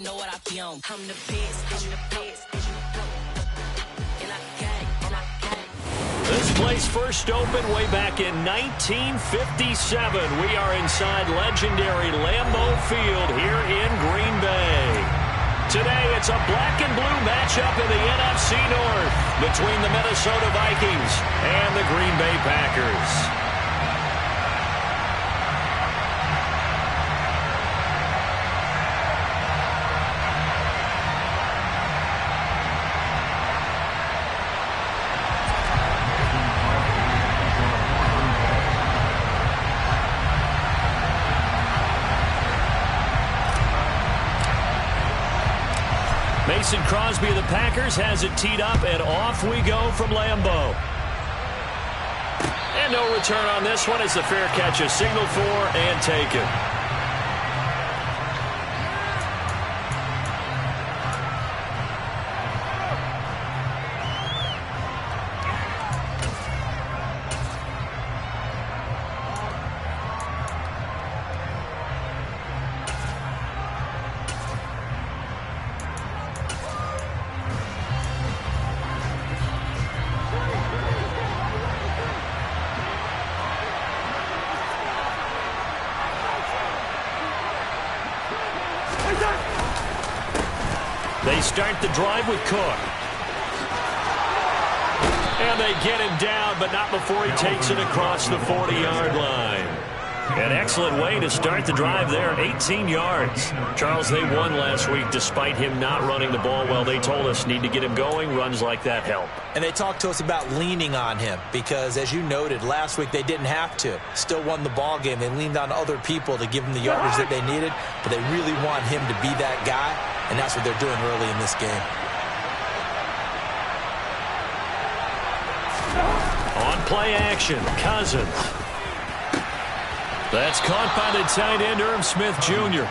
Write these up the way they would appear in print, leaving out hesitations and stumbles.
Know what I be on. I'm the best, and I got it, and I got it. This place first opened way back in 1957. We are inside legendary Lambeau Field here in Green Bay. Today, it's a black and blue matchup in the NFC North between the Minnesota Vikings and the Green Bay Packers. Mason Crosby of the Packers has it teed up, and off we go from Lambeau. And no return on this one as the fair catch is signaled for and taken. They start the drive with Cook. And they get him down, but not before he takes it across the 40-yard line. An excellent way to start the drive there, 18 yards. Charles, they won last week despite him not running the ball well. They told us need to get him going. Runs like that help. And they talked to us about leaning on him because, as you noted, last week they didn't have to. Still won the ball game. They leaned on other people to give them the yardage that they needed, but they really want him to be that guy, and that's what they're doing early in this game. On play action, Cousins. That's caught by the tight end, Irv Smith Jr.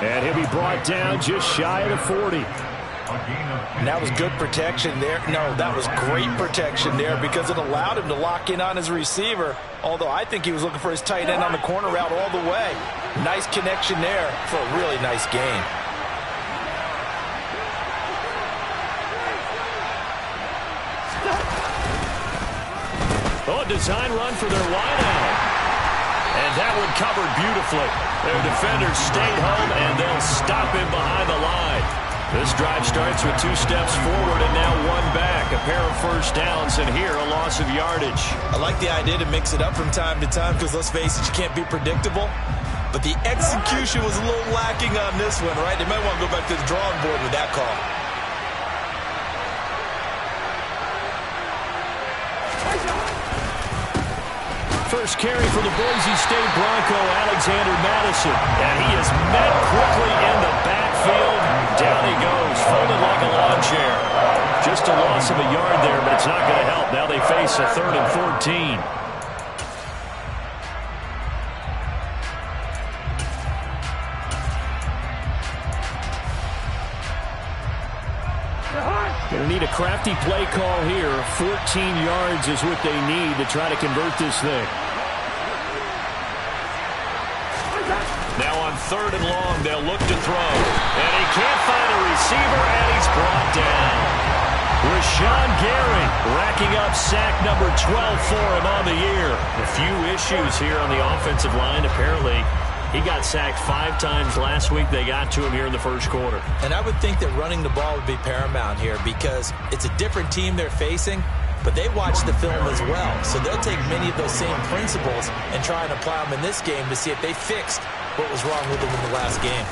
And he'll be brought down just shy of the 40. And that was good protection there. No, that was great protection there because it allowed him to lock in on his receiver, although I think he was looking for his tight end on the corner route all the way. Nice connection there for a really nice gain. Oh, a design run for their wideout. And that one covered beautifully. Their defenders stayed home, and they'll stop him behind the line. This drive starts with 2 steps forward and now 1 back. A pair of first downs, and here a loss of yardage. I like the idea to mix it up from time to time because, let's face it, you can't be predictable. But the execution was a little lacking on this one, right? They might want to go back to the drawing board with that call. First carry for the Boise State Bronco, Alexander Madison. And he is met quickly in the backfield. Down he goes, folded like a lawn chair. Just a loss of a yard there, but it's not going to help. Now they face a 3rd and 14. Going to need a crafty play call here. 14 yards is what they need to try to convert this thing. Now on 3rd and long, they'll look to throw. And he can't find a receiver, and he's brought down. Rashawn Gary racking up sack number 12 for him on the year. A few issues here on the offensive line. Apparently, he got sacked 5 times last week. They got to him here in the first quarter. And I would think that running the ball would be paramount here because it's a different team they're facing, but they watch the film as well. So they'll take many of those same principles and try and apply them in this game to see if they fixed what was wrong with them in the last game.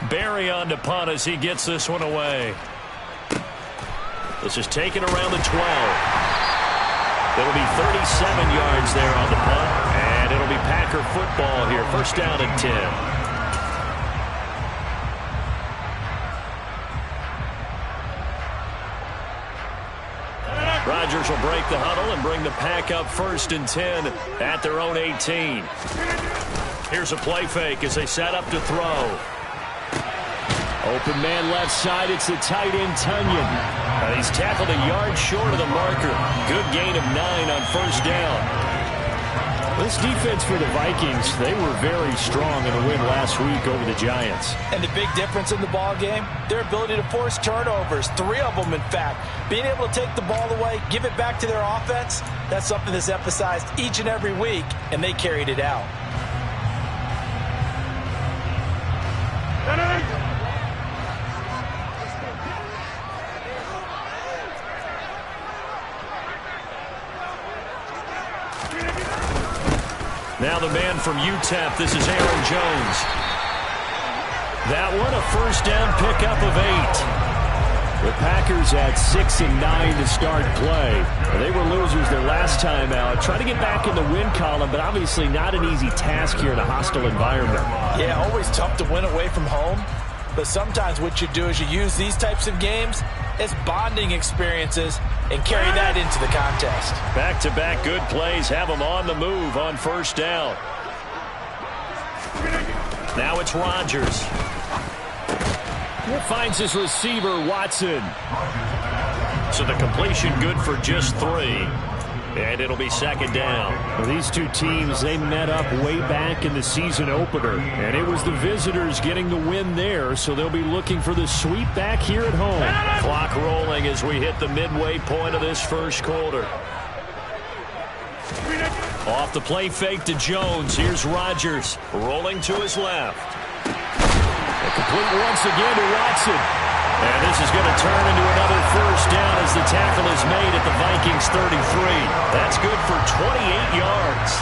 Barry on to punt as he gets this one away. This is taken around the 12. It'll be 37 yards there on the punt, and it'll be Packer football here. First down and 10. Rodgers will break the huddle and bring the Pack up 1st and 10 at their own 18. Here's a play fake as they set up to throw. Open man left side, it's the tight end Tunyon. And he's tackled a yard short of the marker. Good gain of 9 on first down. This defense for the Vikings, they were very strong in the win last week over the Giants. And the big difference in the ball game, their ability to force turnovers, 3 of them in fact. Being able to take the ball away, give it back to their offense, that's something that's emphasized each and every week, and they carried it out. Now the man from UTEP, this is Aaron Jones. That one, a first down pickup of 8. The Packers at 6 and 9 to start play. They were losers their last time out. Trying to get back in the win column, but obviously not an easy task here in a hostile environment. Yeah, always tough to win away from home. But sometimes what you do is you use these types of games as bonding experiences and carry that into the contest. Back-to-back good plays have them on the move on first down. Now it's Rodgers. Finds his receiver, Watson. So the completion good for just 3. And it'll be second down. Well, these two teams, they met up way back in the season opener. And it was the visitors getting the win there, so they'll be looking for the sweep back here at home. Clock rolling as we hit the midway point of this first quarter. Off the play fake to Jones. Here's Rodgers rolling to his left. A complete once again to Watson. And this is going to turn into another first down as the tackle is made at the Vikings 33. That's good for 28 yards.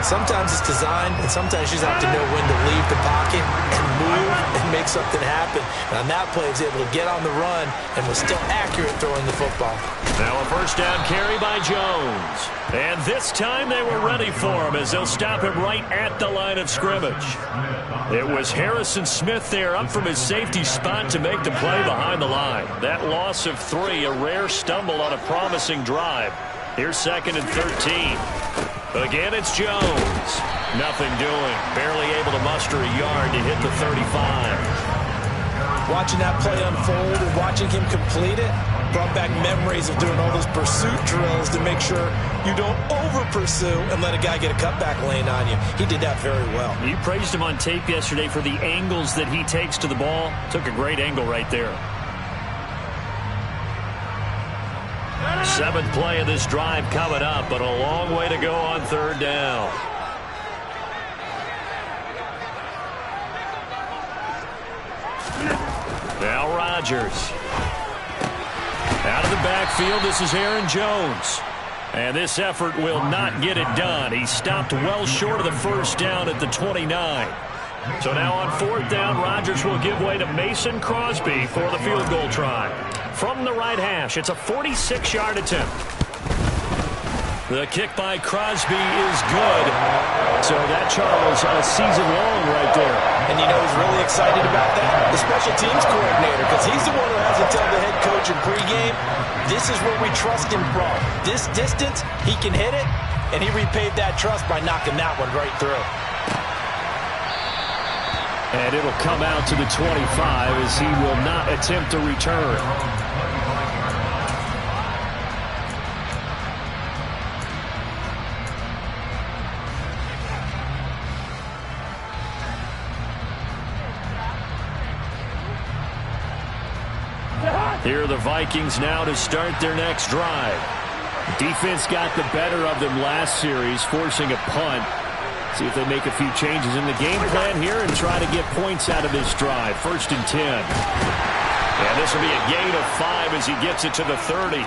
Sometimes it's designed, and sometimes you just have to know when to leave the pocket and move and make something happen. And on that play, he was able to get on the run and was still accurate throwing the football. Now a first down carry by Jones. And this time they were ready for him as they'll stop him right at the line of scrimmage. It was Harrison Smith there up from his safety spot to make the play behind the line. That loss of 3, a rare stumble on a promising drive. Here's second and 13. Again, it's Jones. Nothing doing. Barely able to muster a yard to hit the 35. Watching that play unfold and watching him complete it brought back memories of doing all those pursuit drills to make sure you don't over-pursue and let a guy get a cutback lane on you. He did that very well. You praised him on tape yesterday for the angles that he takes to the ball. Took a great angle right there. 7th play of this drive coming up, but a long way to go on third down. Now Rodgers. Out of the backfield, this is Aaron Jones. And this effort will not get it done. He stopped well short of the first down at the 29. So now on 4th down, Rodgers will give way to Mason Crosby for the field goal try. From the right hash, it's a 46-yard attempt. The kick by Crosby is good. So that, Charles, a season long right there. And you know who's really excited about that? The special teams coordinator, because he's the one who has to tell the head coach in pregame, this is where we trust him from. This distance, he can hit it, and he repaid that trust by knocking that one right through. And it'll come out to the 25 as he will not attempt a return. Here are the Vikings now to start their next drive. Defense got the better of them last series, forcing a punt. See if they make a few changes in the game plan here and try to get points out of this drive. 1st and 10. And this will be a gain of 5 as he gets it to the 30.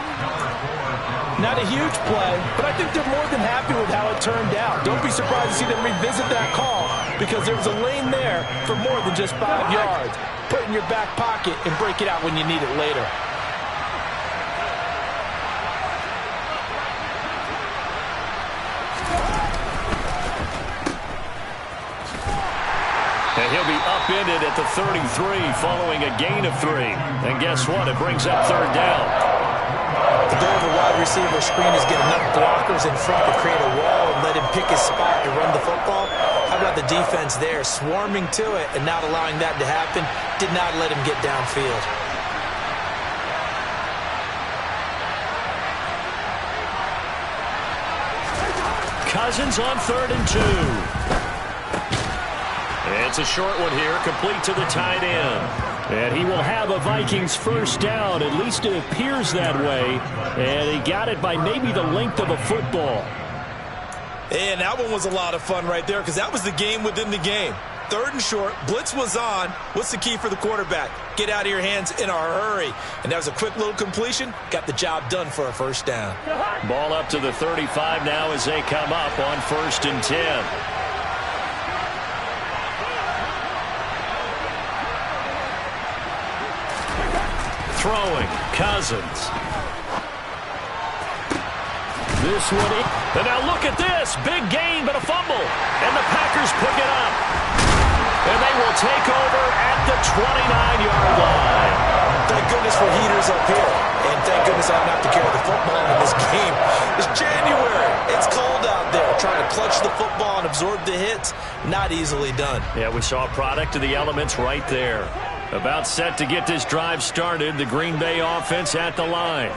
Not a huge play, but I think they're more than happy with how it turned out. Don't be surprised to see them revisit that call because there was a lane there for more than just 5 yards. Put it in your back pocket and break it out when you need it later. And he'll be upended at the 33 following a gain of 3. And guess what? It brings up 3rd down. The goal of a wide receiver screen is get enough blockers in front to create a wall and let him pick his spot to run the football. How about the defense there, swarming to it and not allowing that to happen? Did not let him get downfield. Cousins on 3rd and 2. It's a short one here, complete to the tight end. And he will have a Vikings first down. At least it appears that way. And he got it by maybe the length of a football. And that one was a lot of fun right there because that was the game within the game. 3rd and short, blitz was on. What's the key for the quarterback? Get out of your hands in a hurry. And that was a quick little completion. Got the job done for a first down. Ball up to the 35 now as they come up on 1st and 10. Throwing, Cousins. This one, and now look at this. Big gain, but a fumble. And the Packers pick it up. And they will take over at the 29-yard line. Thank goodness for heaters up here. And thank goodness I don't have to carry the football in this game. It's January. It's cold out there. Trying to clutch the football and absorb the hits, not easily done. Yeah, we saw a product of the elements right there. About set to get this drive started, the Green Bay offense at the line.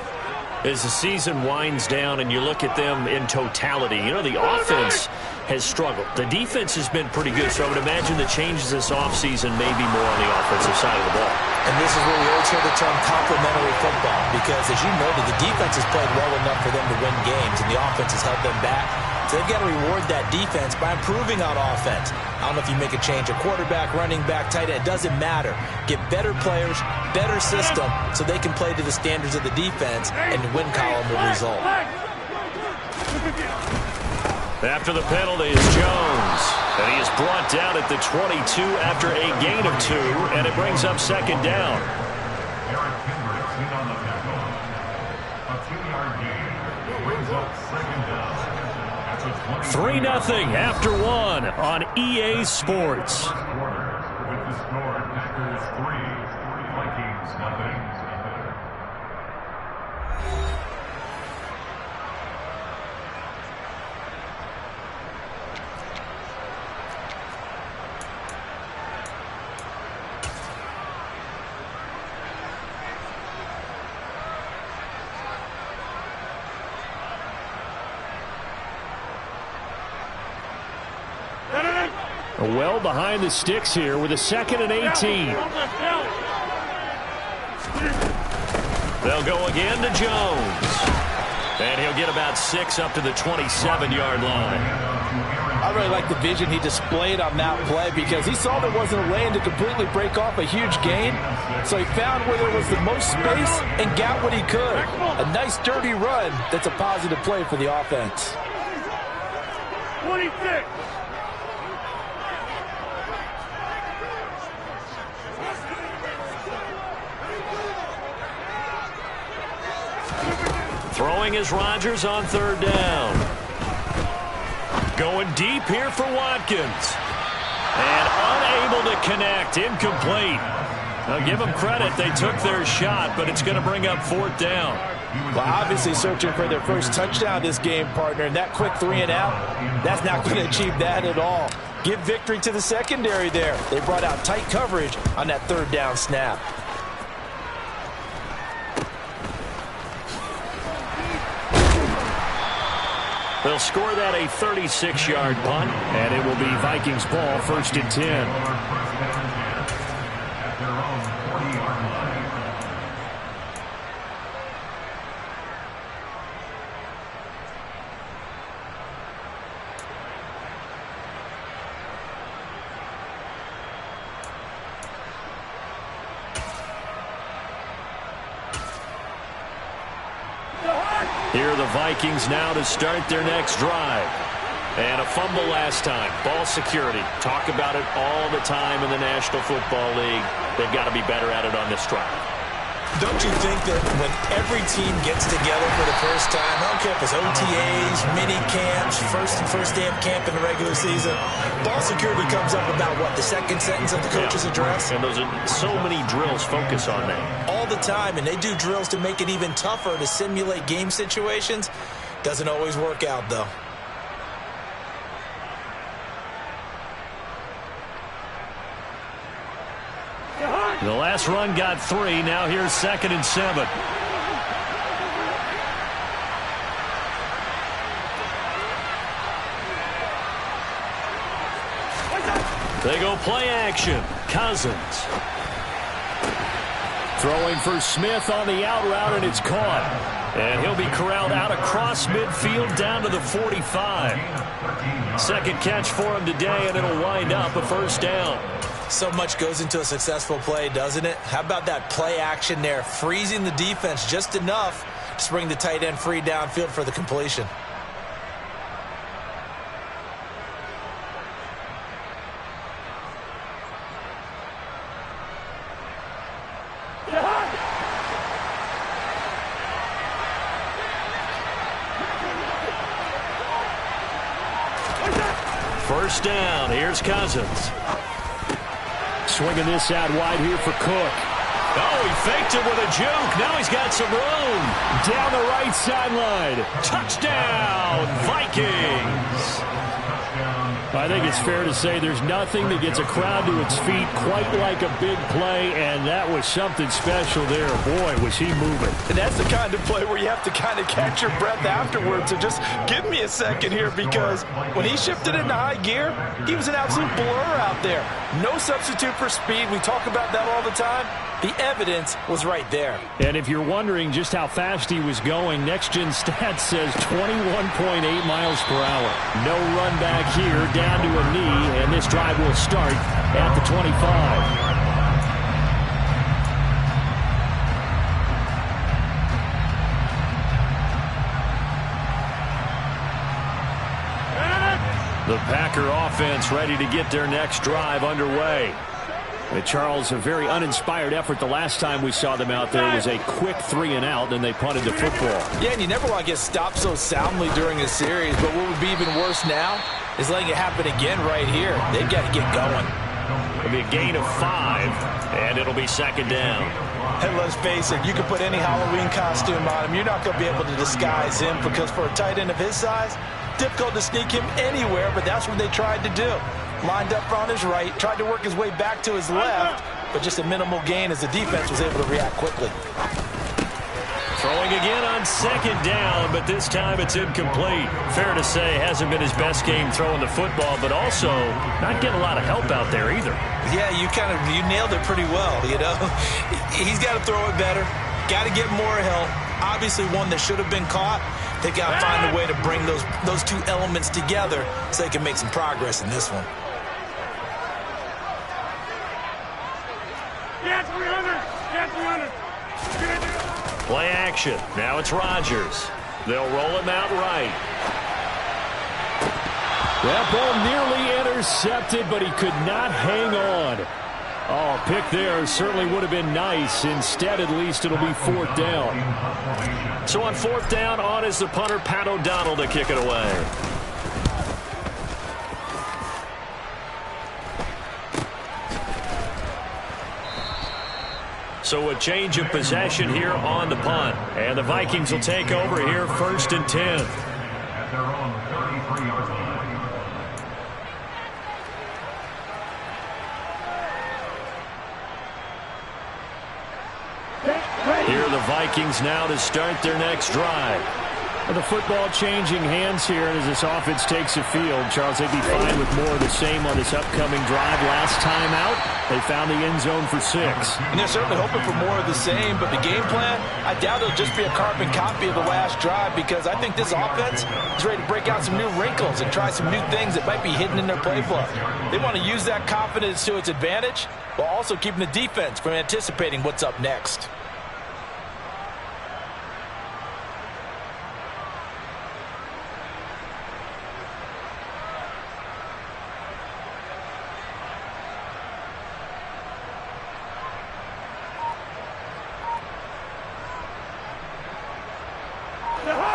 As the season winds down and you look at them in totality, you know, the offense has struggled. The defense has been pretty good, so I would imagine the changes this offseason may be more on the offensive side of the ball. And this is where we always hear the term complementary football because, as you noted, the defense has played well enough for them to win games, and the offense has held them back. So they've got to reward that defense by improving on offense. I don't know if you make a change, a quarterback, running back, tight end, it doesn't matter. Get better players, better system, so they can play to the standards of the defense, and the win column will result. After the penalty is Jones. And he is brought down at the 22 after a gain of 2, and it brings up 2nd down. 3-0 after 1 on EA Sports. Well behind the sticks here with a 2nd and 18. They'll go again to Jones. And he'll get about 6 up to the 27-yard line. I really like the vision he displayed on that play because he saw there wasn't a lane to completely break off a huge gain. So he found where there was the most space and got what he could. A nice dirty run that's a positive play for the offense. 26. Throwing is Rodgers on 3rd down. Going deep here for Watkins. And unable to connect. Incomplete. Now give them credit. They took their shot, but it's going to bring up 4th down. Well, obviously searching for their first touchdown this game, partner. And that quick 3 and out, that's not going to achieve that at all. Give victory to the secondary there. They brought out tight coverage on that 3rd down snap. They'll score that a 36-yard punt, and it will be Vikings ball, 1st and 10. Here are the Vikings now to start their next drive. And a fumble last time. Ball security. Talk about it all the time in the National Football League. They've got to be better at it on this drive. Don't you think that when every team gets together for the first time, I don't care if it's OTAs, mini camps, first day of camp in the regular season, ball security comes up about, what, the 2nd sentence of the coach's address? And those are so many drills focus on that. All the time, and they do drills to make it even tougher to simulate game situations. Doesn't always work out, though. The last run got 3. Now here's 2nd and 7. They go play action. Cousins. Throwing for Smith on the out route, and it's caught. And he'll be corralled out across midfield down to the 45. Second catch for him today, and it'll wind up a first down. So much goes into a successful play, doesn't it? How about that play action there? Freezing the defense just enough to bring the tight end free downfield for the completion. First down. Here's Cousins. Swinging this out wide here for Cook. Oh, he faked it with a juke. Now he's got some room. Down the right sideline. Touchdown, Vikings. I think it's fair to say there's nothing that gets a crowd to its feet quite like a big play, and that was something special there. Boy, was he moving. And that's the kind of play where you have to kind of catch your breath afterwards. So just give me a second here, because when he shifted into high gear, he was an absolute blur out there. No substitute for speed. We talk about that all the time. The evidence was right there. And if you're wondering just how fast he was going, Next Gen Stats says 21.8 miles per hour. No run back here, down to a knee, and this drive will start at the 25. The Packer offense ready to get their next drive underway. Charles, a very uninspired effort the last time we saw them out there. Was a quick 3-and-out, and they punted the football. Yeah, and you never want to get stopped so soundly during a series, but what would be even worse now is letting it happen again right here. They've got to get going. It'll be a gain of 5, and it'll be second down. And let's face it, you can put any Halloween costume on him. You're not going to be able to disguise him, because for a tight end of his size, difficult to sneak him anywhere, but that's what they tried to do. Lined up on his right, tried to work his way back to his left, but just a minimal gain as the defense was able to react quickly. Throwing again on second down, but this time it's incomplete. Fair to say, hasn't been his best game throwing the football, but also not getting a lot of help out there either. Yeah, you nailed it pretty well, you know. He's got to throw it better, got to get more help. Obviously one that should have been caught. They got to find a way to bring those two elements together so they can make some progress in this one. Play action. Now it's Rodgers. They'll roll him out right. That ball nearly intercepted, but he could not hang on. Oh, pick there certainly would have been nice. Instead, at least it'll be fourth down. So on fourth down, on is the punter, Pat O'Donnell, to kick it away. So a change of possession here on the punt. And the Vikings will take over here, 1st and 10. At their own 33-yard line. Here are the Vikings now to start their next drive. The football changing hands here as this offense takes the field. Charles, they'd be fine with more of the same on this upcoming drive. Last time out, they found the end zone for 6. And they're certainly hoping for more of the same, but the game plan, I doubt it'll just be a carbon copy of the last drive, because I think this offense is ready to break out some new wrinkles and try some new things that might be hidden in their playbook. They want to use that confidence to its advantage, while also keeping the defense from anticipating what's up next.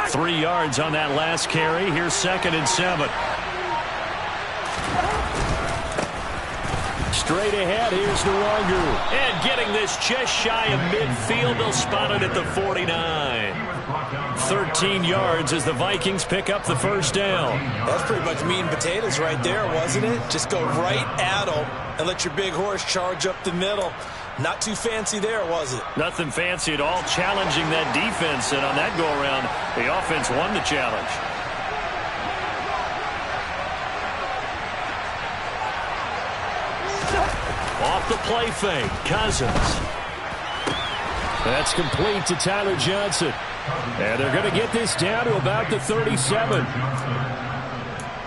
Three yards on that last carry. Here's 2nd and 7. Straight ahead, here's Nwangu. And getting this just shy of midfield. They'll spot it at the 49. 13 yards as the Vikings pick up the first down. That's pretty much meat and potatoes right there, wasn't it? Just go right at them and let your big horse charge up the middle. Not too fancy there, was it? Nothing fancy at all, challenging that defense, and on that go-around, the offense won the challenge. the play fake. Cousins. That's complete to Tyler Johnson. And they're going to get this down to about the 37.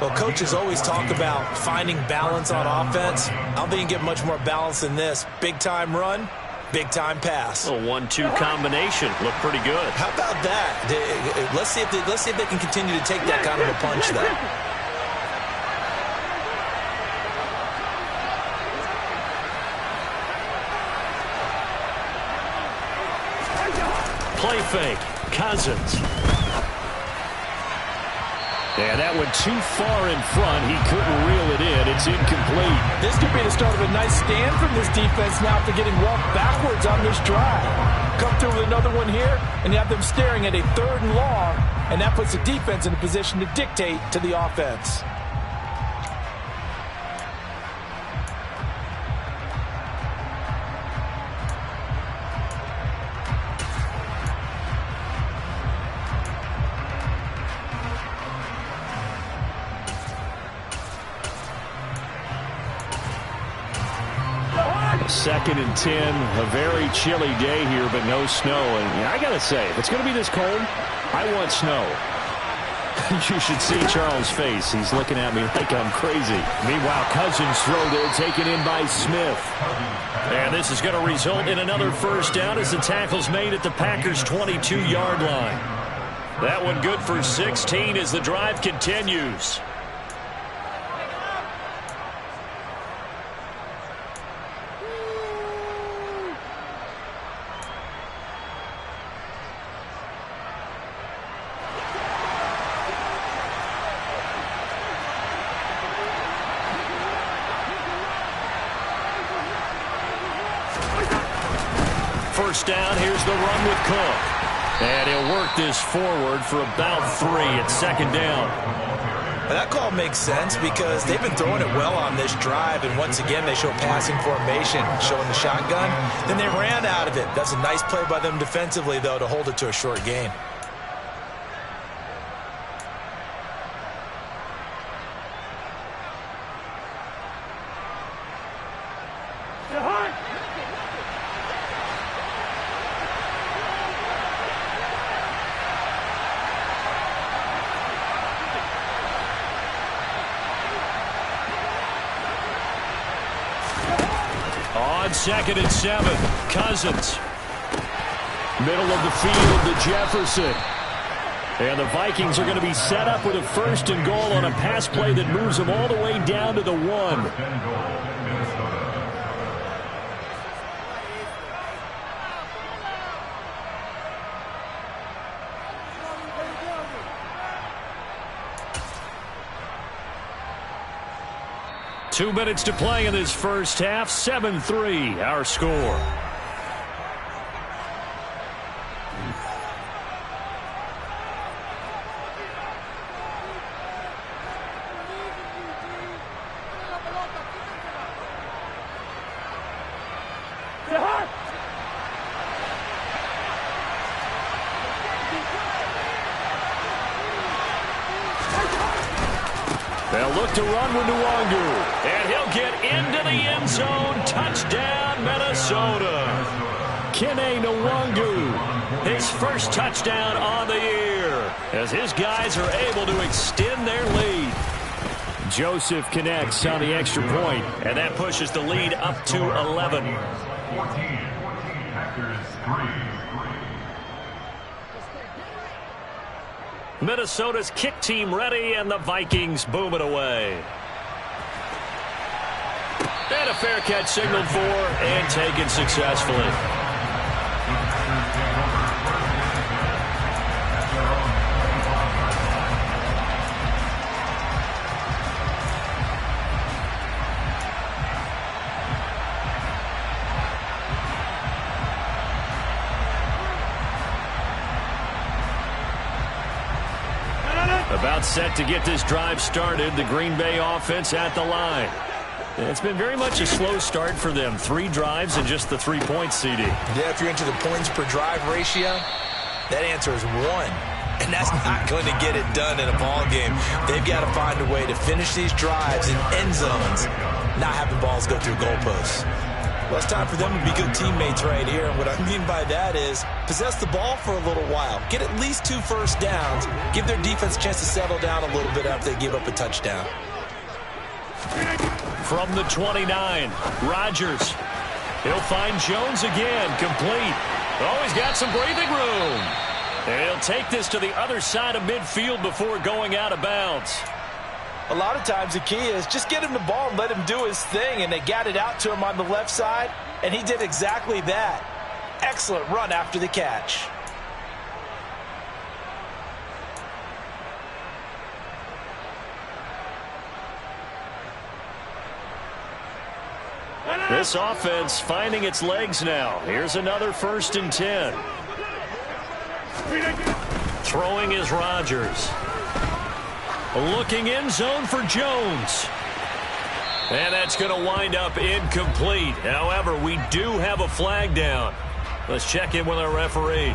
Well, coaches always talk about finding balance on offense. I don't think you can get much more balance than this. Big-time run, big-time pass. A 1-2 combination. Looked pretty good. How about that? Let's see if they can continue to take that kind of a punch there. Play fake. Cousins. Yeah, that went too far in front. He couldn't reel it in. It's incomplete. This could be the start of a nice stand from this defense now after getting walked backwards on this drive. Come through with another one here, and you have them staring at a 3rd and long, and that puts the defense in a position to dictate to the offense. Second and 10, a very chilly day here, but no snow. And yeah, I got to say, if it's going to be this cold, I want snow. You should see Charles' face. He's looking at me like I'm crazy. Meanwhile, Cousins' throw there taken in by Smith. And this is going to result in another first down as the tackle's made at the Packers' 22-yard line. That one good for 16 as the drive continues. First down, here's the run with Cook. And he'll work this forward for about 3 at second down. That call makes sense because they've been throwing it well on this drive, and once again they show passing formation, showing the shotgun. Then they ran out of it. That's a nice play by them defensively, though, to hold it to a short gain. Second and 7. Cousins. Middle of the field to Jefferson. And the Vikings are going to be set up with a 1st and goal on a pass play that moves them all the way down to the 1. 2 minutes to play in this first half. 7-3, our score. They'll look to run with Nwangu. And he'll get into the end zone. Touchdown, Minnesota. Kene Nwangu, his first touchdown on the year, as his guys are able to extend their lead. Joseph connects on the extra point, and that pushes the lead up to 11. 14, Packers 3. Minnesota's kick team ready, and the Vikings boom it away. And a fair catch signaled for and taken successfully. About set to get this drive started. The Green Bay offense at the line. It's been very much a slow start for them. 3 drives and just the 3 points, CD. Yeah, if you're into the points per drive ratio, that answer is 1. And that's not going to get it done in a ball game. They've got to find a way to finish these drives in end zones, not having balls go through goalposts. Well, it's time for them to be good teammates right here. And what I mean by that is possess the ball for a little while. Get at least 2 first downs. Give their defense a chance to settle down a little bit after they give up a touchdown. From the 29, Rodgers. He'll find Jones again, complete. Oh, he's got some breathing room. And he'll take this to the other side of midfield before going out of bounds. A lot of times the key is just get him the ball and let him do his thing, and they got it out to him on the left side, and he did exactly that. Excellent run after the catch. This offense finding its legs now. Here's another 1st and 10. Throwing is Rodgers. Looking in zone for Jones. And that's going to wind up incomplete. However, we do have a flag down. Let's check in with our referee.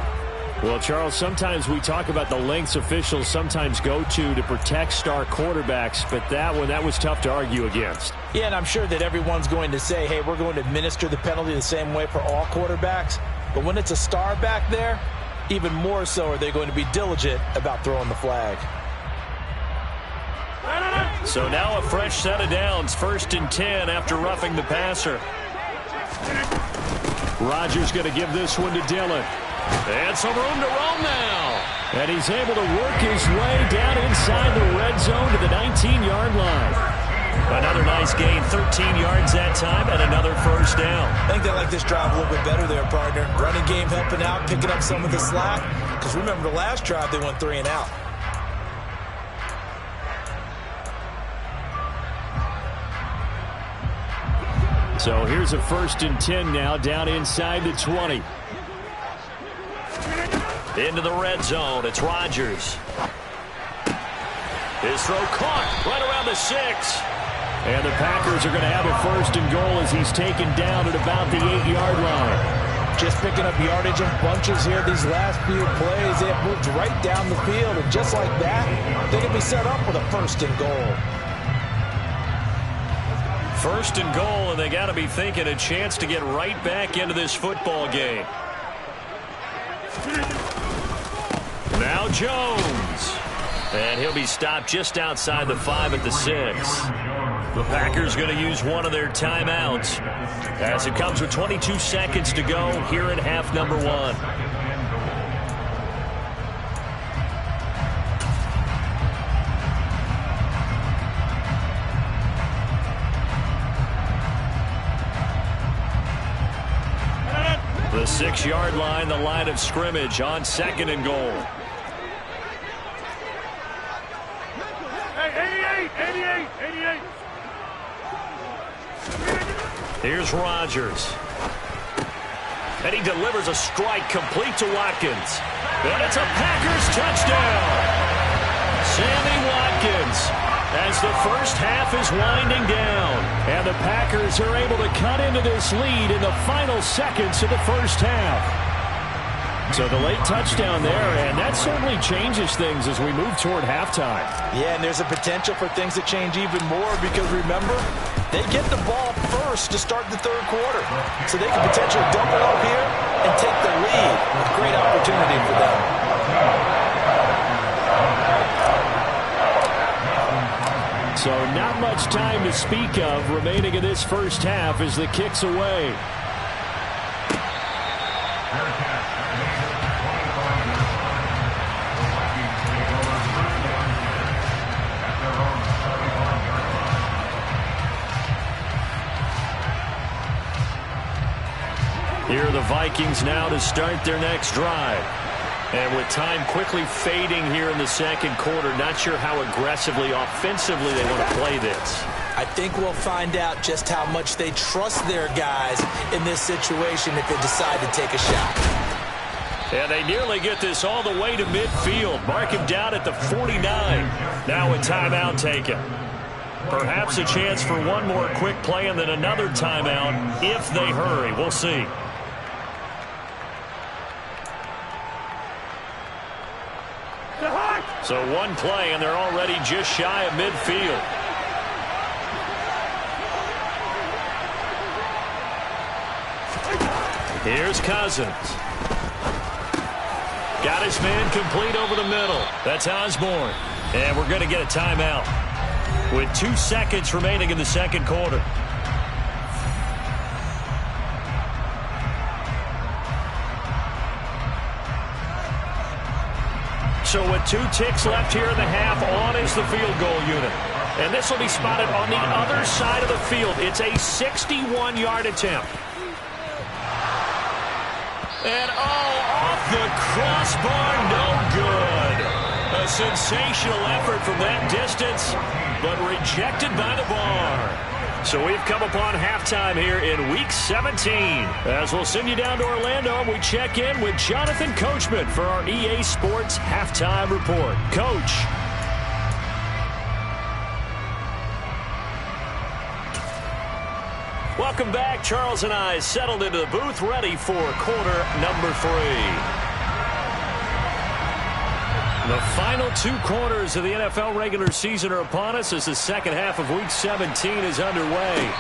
Well, Charles, sometimes we talk about the lengths officials sometimes go to protect star quarterbacks, but that was tough to argue against. Yeah, and I'm sure that everyone's going to say, hey, we're going to administer the penalty the same way for all quarterbacks. But when it's a star back there, even more so are they going to be diligent about throwing the flag. So now a fresh set of downs, 1st and 10 after roughing the passer. Rodgers going to give this one to Dillon. And some room to roam now. And he's able to work his way down inside the red zone to the 19-yard line. Another nice gain, 13 yards that time, and another 1st down. I think they like this drive a little bit better there, partner. Running game helping out, picking up some of the slack. Because remember, the last drive they went 3 and out. So here's a 1st and 10 now down inside the 20. Into the red zone, it's Rodgers. His throw caught right around the 6. And the Packers are going to have a 1st and goal as he's taken down at about the 8-yard line. Just picking up yardage in bunches here these last few plays. They have moved right down the field, and just like that, they can be set up with a 1st and goal. 1st and goal, and they got to be thinking a chance to get right back into this football game. Now Jones. And he'll be stopped just outside the 5 at the 6. The Packers going to use one of their timeouts as it comes with 22 seconds to go here in half number 1. The 6-yard line, the line of scrimmage on 2nd and goal. 88. Here's Rodgers. And he delivers a strike complete to Watkins. And it's a Packers touchdown. Sammy Watkins as the first half is winding down. And the Packers are able to cut into this lead in the final seconds of the first half. So the late touchdown there, and that certainly changes things as we move toward halftime. Yeah, and there's a potential for things to change even more because, remember, they get the ball first to start the 3rd quarter. So they can potentially dump it up here and take the lead. A great opportunity for them. So not much time to speak of remaining in this first half as the kick's away. Here are the Vikings now to start their next drive. And with time quickly fading here in the 2nd quarter, not sure how aggressively, offensively they want to play this. I think we'll find out just how much they trust their guys in this situation if they decide to take a shot. And they nearly get this all the way to midfield. Mark him down at the 49. Now a timeout taken. Perhaps a chance for one more quick play and then another timeout if they hurry. We'll see. So one play, and they're already just shy of midfield. Here's Cousins. Got his man complete over the middle. That's Osborne. And we're going to get a timeout with 2 seconds remaining in the second quarter. So with 2 ticks left here in the half, on is the field goal unit. And this will be spotted on the other side of the field. It's a 61-yard attempt. And off the crossbar, no good. A sensational effort from that distance, but rejected by the bar. So we've come upon halftime here in Week 17. As we'll send you down to Orlando, we check in with Jonathan Coachman for our EA Sports Halftime Report. Coach. Welcome back. Charles and I settled into the booth, ready for quarter number 3. The final 2 quarters of the NFL regular season are upon us as the second half of Week 17 is underway.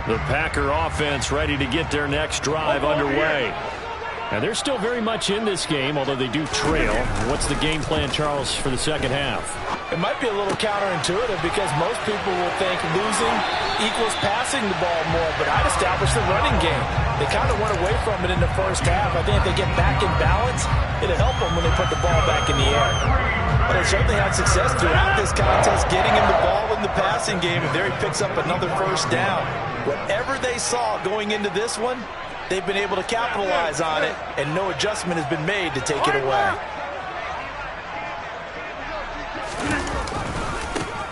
The Packer offense ready to get their next drive underway. And they're still very much in this game, although they do trail. What's the game plan, Charles, for the second half? It might be a little counterintuitive because most people will think losing equals passing the ball more, but I'd establish the running game. They kind of went away from it in the first half. I think if they get back in balance, it'll help them when they put the ball back in the air. But they certainly had success throughout this contest getting him the ball in the passing game, and there he picks up another first down. Whatever they saw going into this one, they've been able to capitalize on it, and no adjustment has been made to take it away.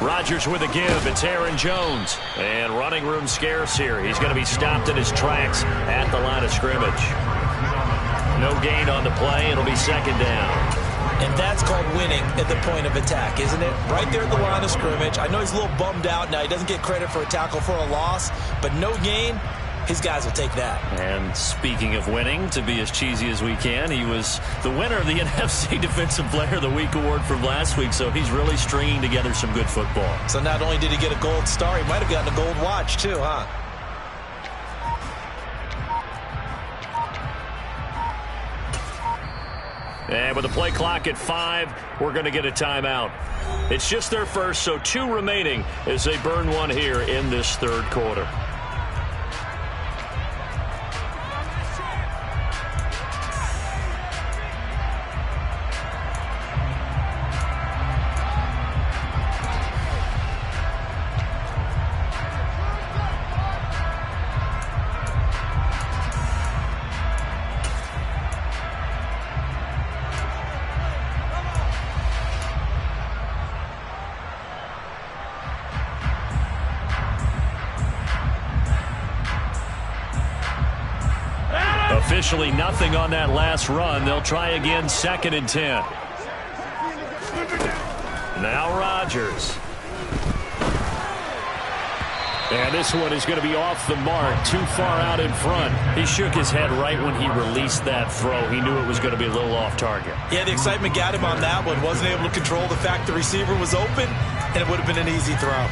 Rodgers with a give. It's Aaron Jones. And running room scarce here. He's going to be stopped in his tracks at the line of scrimmage. No gain on the play. It'll be second down. And that's called winning at the point of attack, isn't it? Right there at the line of scrimmage. I know he's a little bummed out now. He doesn't get credit for a tackle for a loss, but no gain, his guys will take that. And speaking of winning, to be as cheesy as we can, he was the winner of the NFC Defensive Player of the Week award from last week, so he's really stringing together some good football. So not only did he get a gold star, he might have gotten a gold watch too, huh? And with the play clock at 5, we're going to get a timeout. It's just their first, so 2 remaining as they burn one here in this third quarter. Officially nothing on that last run. They'll try again, second and 10. Now Rodgers. And this one is going to be off the mark, too far out in front. He shook his head right when he released that throw. He knew it was going to be a little off target. Yeah, the excitement got him on that one. Wasn't able to control the fact the receiver was open, and it would have been an easy throw.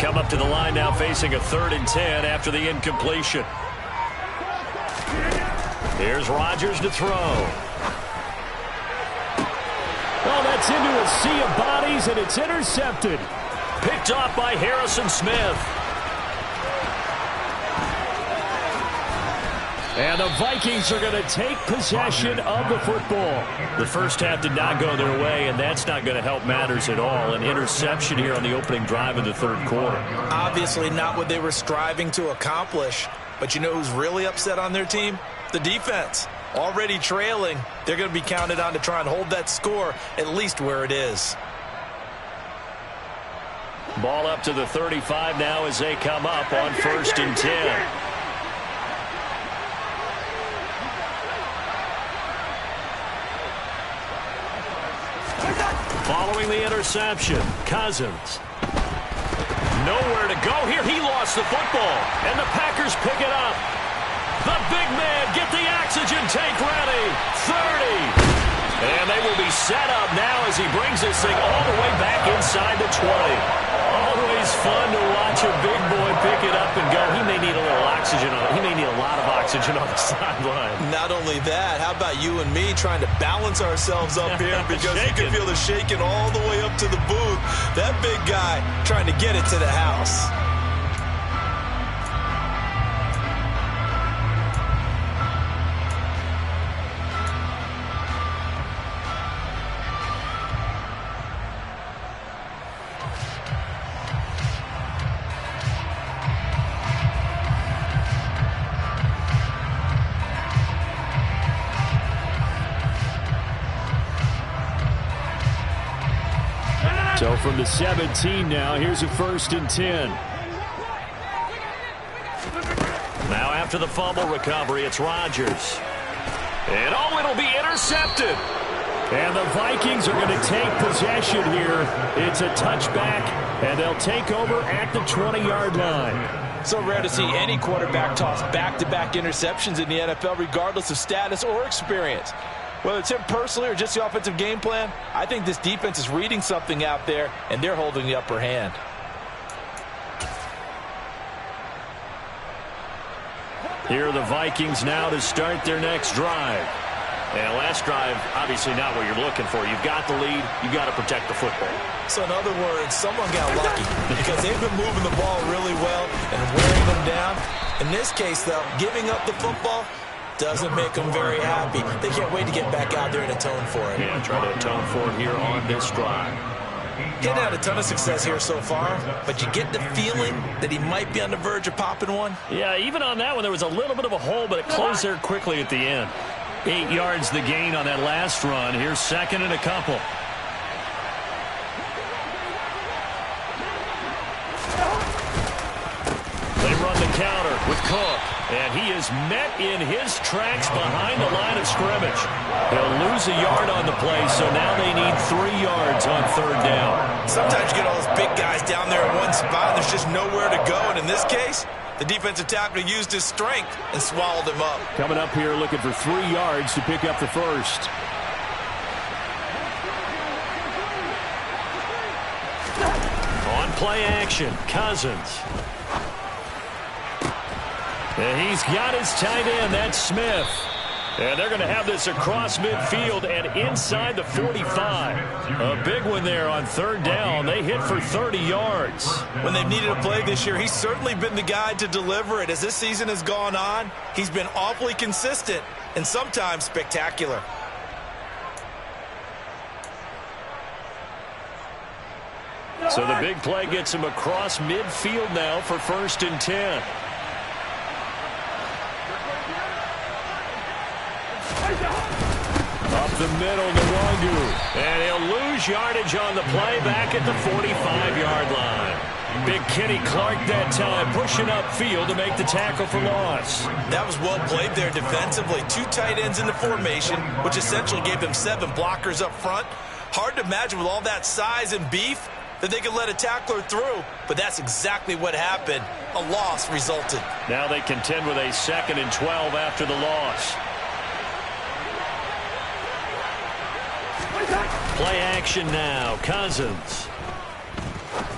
Come up to the line now facing a 3rd and 10 after the incompletion. Here's Rodgers to throw. Oh, that's into a sea of bodies, and it's intercepted. Picked off by Harrison Smith. And the Vikings are going to take possession of the football. The first half did not go their way, and that's not going to help matters at all. An interception here on the opening drive of the third quarter. Obviously not what they were striving to accomplish. But you know who's really upset on their team? The defense. Already trailing, they're going to be counted on to try and hold that score at least where it is. Ball up to the 35 now as they come up on 1st and 10. Following the interception, Cousins. Nowhere to go here. He lost the football, and the Packers pick it up. The big man, get the oxygen tank ready. 30. And they will be set up now as he brings this thing all the way back inside the 20. Always fun to watch a big boy pick it up and go. He may need a little oxygen on it. He may need a lot of oxygen on the sideline. Not only that, how about you and me trying to balance ourselves up here because you can feel the shaking all the way up to the booth. That big guy trying to get it to the house. So from the 17 now, here's a 1st and 10. Now after the fumble recovery, it's Rodgers. And oh, it'll be intercepted. And the Vikings are going to take possession here. It's a touchback, and they'll take over at the 20-yard line. So rare to see any quarterback toss back-to-back interceptions in the NFL, regardless of status or experience. Whether it's him personally or just the offensive game plan, I think this defense is reading something out there, and they're holding the upper hand. Here are the Vikings now to start their next drive. And last drive, obviously not what you're looking for. You've got the lead. You've got to protect the football. So in other words, someone got lucky because they've been moving the ball really well and wearing them down. In this case, though, giving up the football doesn't make them very happy. They can't wait to get back out there and atone for it. Yeah, try to atone for it here on this drive. He hadn't had a ton of success here so far, but you get the feeling that he might be on the verge of popping one. Yeah, even on that one, there was a little bit of a hole, but it closed there quickly at the end. 8 yards the gain on that last run. Here's 2nd and a couple. They run the counter with Cook. And he is met in his tracks behind the line of scrimmage. He'll lose a yard on the play, so now they need 3 yards on 3rd down. Sometimes you get all those big guys down there in one spot, and there's just nowhere to go. And in this case, the defensive tackle used his strength and swallowed him up. Coming up here looking for 3 yards to pick up the first. On play action, Cousins. And he's got his tight end, that's Smith. And they're going to have this across midfield and inside the 45. A big one there on 3rd down. They hit for 30 yards. When they've needed a play this year, he's certainly been the guy to deliver it. As this season has gone on, he's been awfully consistent and sometimes spectacular. So the big play gets him across midfield now for 1st and 10. Up the middle, Nwangu. And he'll lose yardage on the play back at the 45-yard line. Big Kenny Clark that time pushing upfield to make the tackle for loss. That was well played there defensively. 2 tight ends in the formation, which essentially gave them 7 blockers up front. Hard to imagine with all that size and beef that they could let a tackler through, but that's exactly what happened. A loss resulted. Now they contend with a 2nd and 12 after the loss. Play action now. Cousins.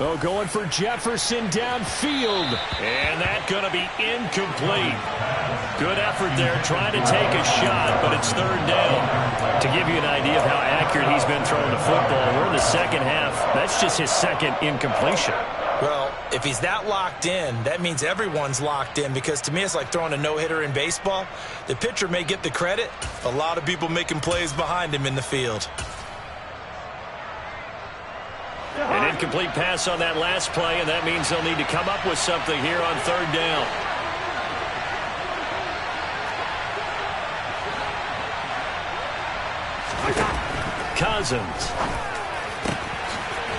Oh, going for Jefferson downfield. And that's going to be incomplete. Good effort there trying to take a shot, but it's 3rd down. To give you an idea of how accurate he's been throwing the football, we're in the second half. That's just his 2nd incompletion. Well, if he's that locked in, that means everyone's locked in, because to me it's like throwing a no-hitter in baseball. The pitcher may get the credit, a lot of people making plays behind him in the field. An incomplete pass on that last play, and that means they'll need to come up with something here on third down. Cousins.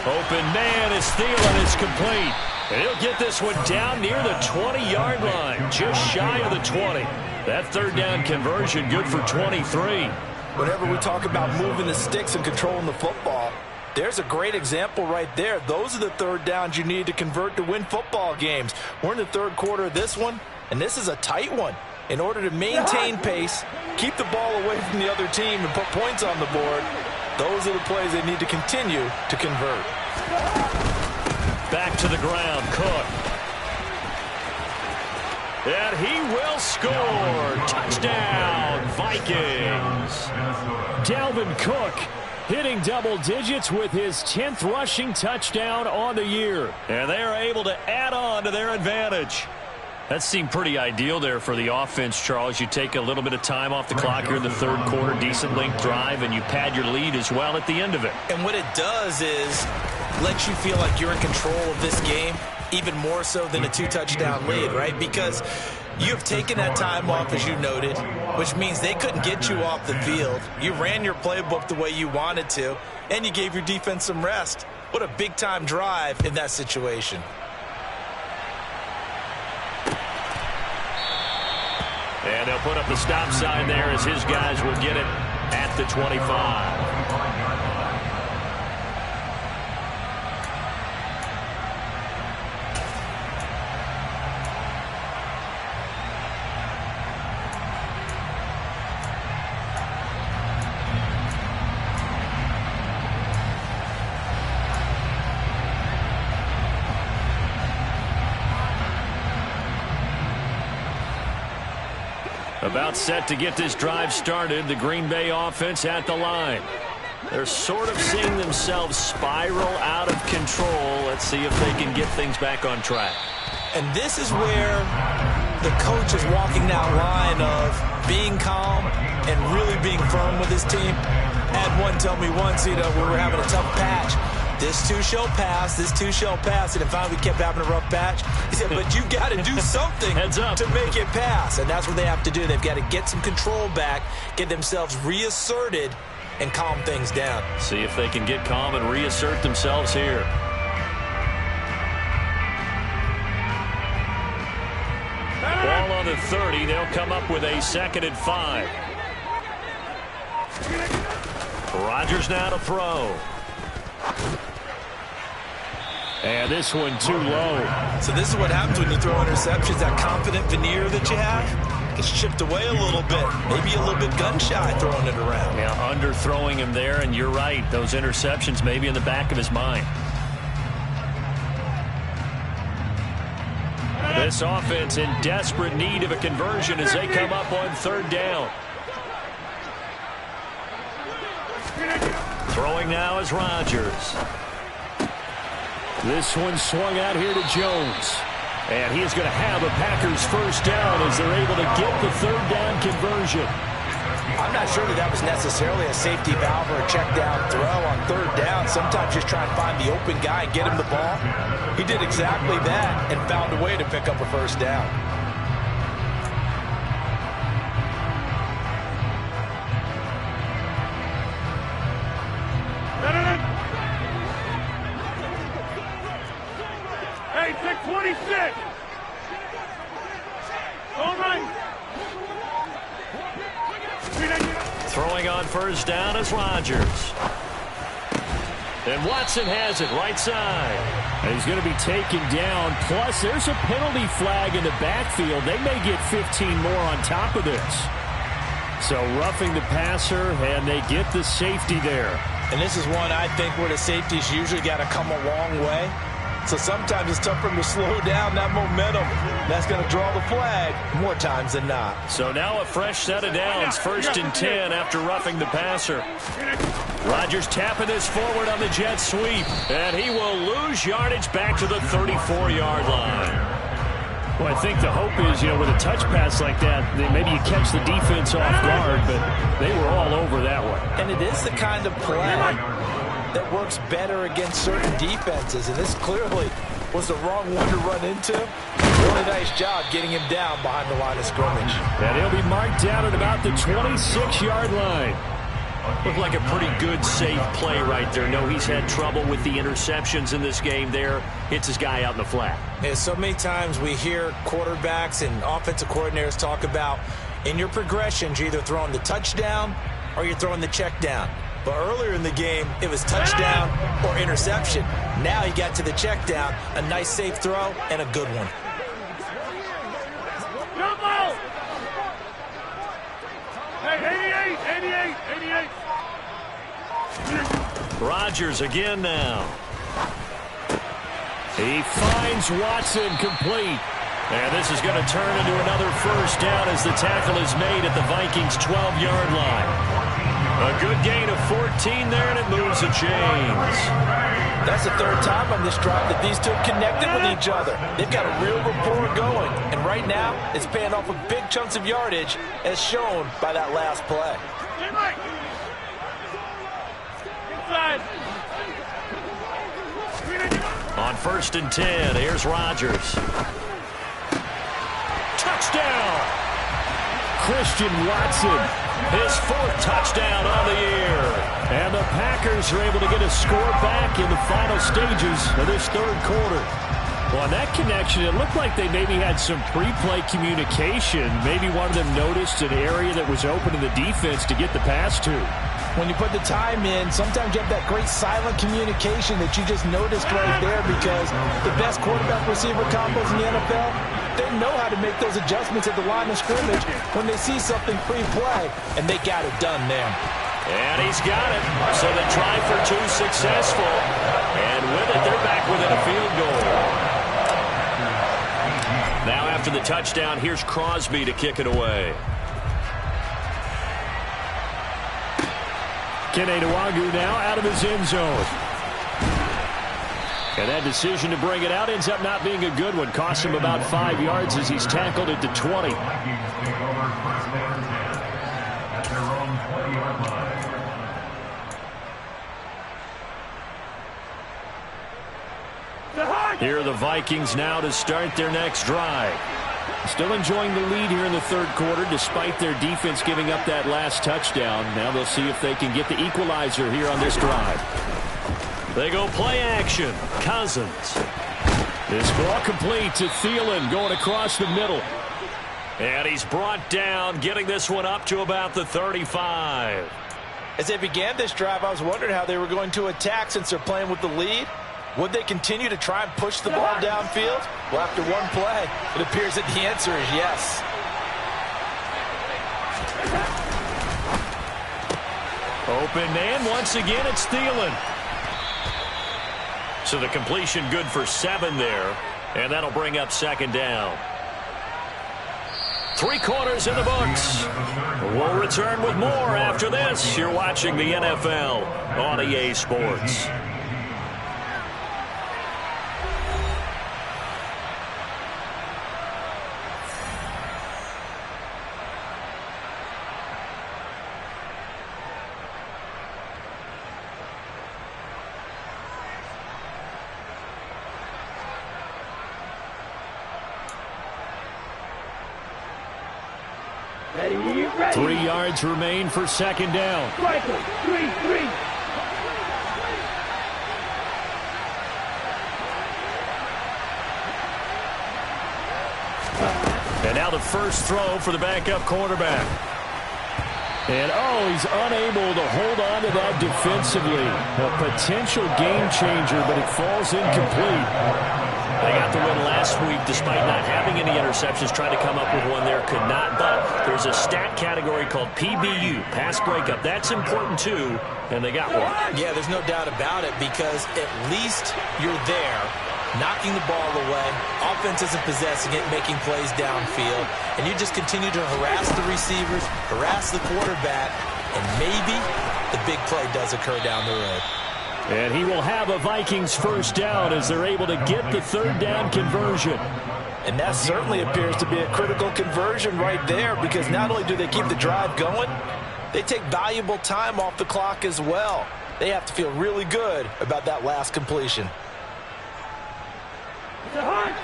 Open man is Thielen is complete. And he'll get this one down near the 20-yard line, just shy of the 20. That third down conversion good for 23. Whenever we talk about moving the sticks and controlling the football, there's a great example right there. Those are the third downs you need to convert to win football games. We're in the third quarter of this one, and this is a tight one. In order to maintain pace, keep the ball away from the other team, and put points on the board, those are the plays they need to continue to convert. Back to the ground, Cook. And he will score. Touchdown, Vikings. Dalvin Cook hitting double digits with his 10th rushing touchdown on the year. And they are able to add on to their advantage. That seemed pretty ideal there for the offense, Charles. You take a little bit of time off the clock here in the third quarter, decent length drive, and you pad your lead as well at the end of it. And what it does is let you feel like you're in control of this game, even more so than a 2-touchdown lead, right? Because you have taken that time off, as you noted, which means they couldn't get you off the field. You ran your playbook the way you wanted to, and you gave your defense some rest. What a big-time drive in that situation. And they'll put up the stop sign there as his guys will get it at the 25. About set to get this drive started. The Green Bay offense at the line. They're sort of seeing themselves spiral out of control. Let's see if they can get things back on track. And this is where the coach is walking that line of being calm and really being firm with his team. Had one tell me once, you know, we were having a tough patch. This too shall pass, this too shall pass. And then finally we kept having a rough patch. He said, but you've got to do something to make it pass. And that's what they have to do. They've got to get some control back, get themselves reasserted, and calm things down. See if they can get calm and reassert themselves here. Ball on the 30. They'll come up with a 2nd and 5. Rodgers now to throw. And this one too low. So this is what happens when you throw interceptions. That confident veneer that you have gets chipped away a little bit. Maybe a little bit gun-shy throwing it around. Yeah, underthrowing him there, and you're right. Those interceptions may be in the back of his mind. This offense in desperate need of a conversion as they come up on 3rd down. Throwing now is Rodgers. This one swung out here to Jones. And he is going to have a Packers 1st down as they're able to get the 3rd down conversion. I'm not sure that was necessarily a safety valve or a check down throw on 3rd down. Sometimes just try and find the open guy and get him the ball. He did exactly that and found a way to pick up a 1st down. Hey, 626. All right. Throwing on 1st down is Rodgers. And Watson has it right side. And he's going to be taken down. Plus, there's a penalty flag in the backfield. They may get 15 more on top of this. So roughing the passer, and they get the safety there. And this is one I think where the safeties usually got to come a long way. So sometimes it's tough for him to slow down that momentum. That's going to draw the flag more times than not. So now a fresh set of downs, 1st and 10 after roughing the passer. Rodgers tapping this forward on the jet sweep, and he will lose yardage back to the 34-yard line. Well, I think the hope is, with a touch pass like that, maybe you catch the defense off guard, but they were all over that one. And it is the kind of play that works better against certain defenses, and this clearly was the wrong one to run into. Really nice job getting him down behind the line of scrimmage. And he'll be marked down at about the 26-yard line. Looked like a pretty good, safe play right there. No, he's had trouble with the interceptions in this game there. Hits his guy out in the flat. And so many times we hear quarterbacks and offensive coordinators talk about in your progressions, you're either throwing the touchdown or you're throwing the check down. But earlier in the game, it was touchdown or interception. Now he got to the check down, a nice safe throw, and a good one. Hey, 88. Rodgers again now. He finds Watson complete. And this is going to turn into another first down as the tackle is made at the Vikings' 12-yard line. A good gain of 14 there, and it moves the chains. That's the third time on this drive that these two connected with each other. They've got a real rapport going, and right now it's paying off with big chunks of yardage as shown by that last play. On 1st and 10, here's Rodgers. Touchdown! Christian Watson, his 4th touchdown on the year. And the Packers are able to get a score back in the final stages of this 3rd quarter. Well, on that connection, it looked like they maybe had some pre-play communication. Maybe one of them noticed an area that was open to the defense to get the pass to. When you put the time in, sometimes you have that great silent communication that you just noticed right there, because the best quarterback-receiver combos in the NFL, they know how to make those adjustments at the line of scrimmage when they see something pre-play, and they got it done there. And he's got it. So the try for 2 successful. And with it, they're back within a field goal. Now after the touchdown, here's Crosby to kick it away. Kene Nwangwu now out of his end zone. And that decision to bring it out ends up not being a good one. Costs him about 5 yards as he's tackled at the 20. Here are the Vikings now to start their next drive. Still enjoying the lead here in the 3rd quarter despite their defense giving up that last touchdown. Now they'll see if they can get the equalizer here on this drive. They go play action. Cousins. This ball complete to Thielen going across the middle. And he's brought down, getting this one up to about the 35. As they began this drive, I was wondering how they were going to attack since they're playing with the lead. Would they continue to try and push the ball downfield? Well, after one play, it appears that the answer is yes. Open man, once again, it's Thielen. So the completion good for 7 there, and that'll bring up 2nd down. 3 quarters in the books. We'll return with more after this. You're watching the NFL on EA Sports. Ready. 3 yards remain for 2nd down. Striker, 3. And now the first throw for the backup quarterback. And, he's unable to hold on to that defensively. A potential game changer, but it falls incomplete. They got the win last week despite not having any interceptions. Tried to come up with one there, could not. But there's a stat category called PBU, pass breakup. That's important, too, and they got one. Yeah, there's no doubt about it, because at least you're there knocking the ball away. Offense isn't possessing it, making plays downfield. And you just continue to harass the receivers, harass the quarterback, and maybe the big play does occur down the road. And he will have a Vikings first down as they're able to get the third down conversion. And that certainly appears to be a critical conversion right there, because not only do they keep the drive going, they take valuable time off the clock as well. They have to feel really good about that last completion.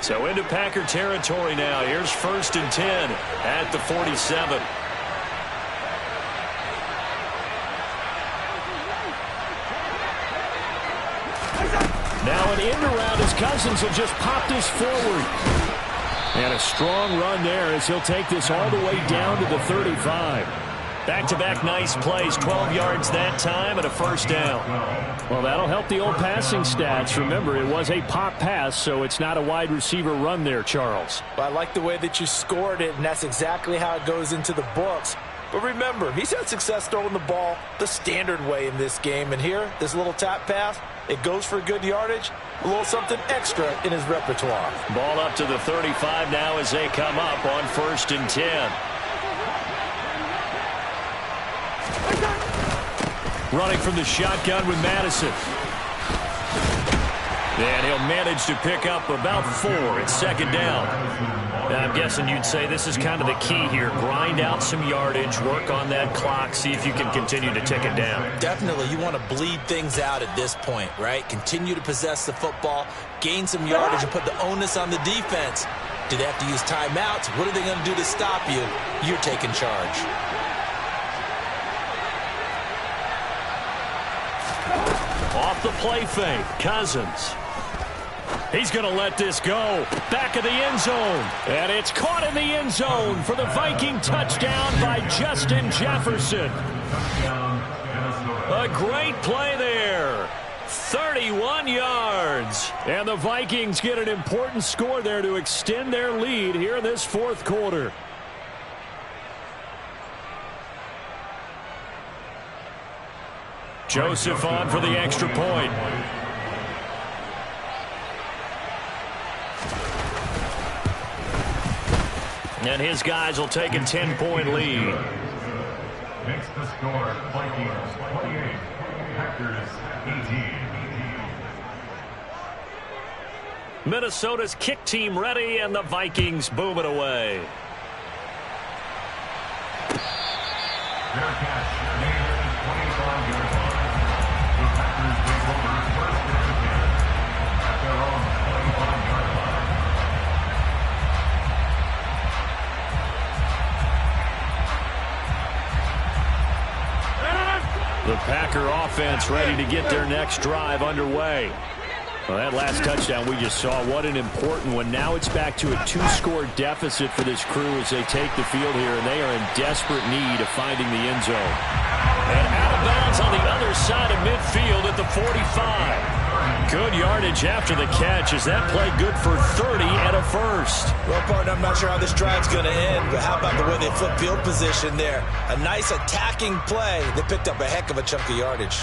So into Packer territory now. Here's 1st and 10 at the 47. Now an end around as Cousins will just pop this forward. And a strong run there as he'll take this all the way down to the 35. Back-to-back nice plays, 12 yards that time and a first down. Well, that'll help the old passing stats. Remember, it was a pop pass, so it's not a wide receiver run there, Charles. Well, I like the way that you scored it, and that's exactly how it goes into the books. But remember, he's had success throwing the ball the standard way in this game. And here, this little tap pass, it goes for good yardage, a little something extra in his repertoire. Ball up to the 35 now as they come up on 1st and 10. Running from the shotgun with Madison. And he'll manage to pick up about 4. It's 2nd down. I'm guessing you'd say this is kind of the key here. Grind out some yardage, work on that clock, see if you can continue to tick it down. Definitely, you want to bleed things out at this point, right? Continue to possess the football, gain some yardage, and put the onus on the defense. Do they have to use timeouts? What are they going to do to stop you? You're taking charge. Off the play fake, Cousins. He's going to let this go. Back of the end zone. And it's caught in the end zone for the Viking touchdown by Justin Jefferson. A great play there. 31 yards. And the Vikings get an important score there to extend their lead here in this 4th quarter. Joseph on for the extra point. And his guys will take a 10-point lead. Makes the score Vikings 28, Packers 18. Minnesota's kick team ready, and the Vikings boom it away. Their catch made at the 25-yard line. The Packers take over 1st and 10 at their own 25-yard line. The Packer offense ready to get their next drive underway. Well, that last touchdown we just saw, what an important one. Now it's back to a 2-score deficit for this crew as they take the field here, and they are in desperate need of finding the end zone. And out of bounds on the other side of midfield at the 45. Good yardage after the catch. Is that play good for 30 and a first? Well, partner, I'm not sure how this drive's going to end, but how about the way they flip field position there? A nice attacking play. They picked up a heck of a chunk of yardage.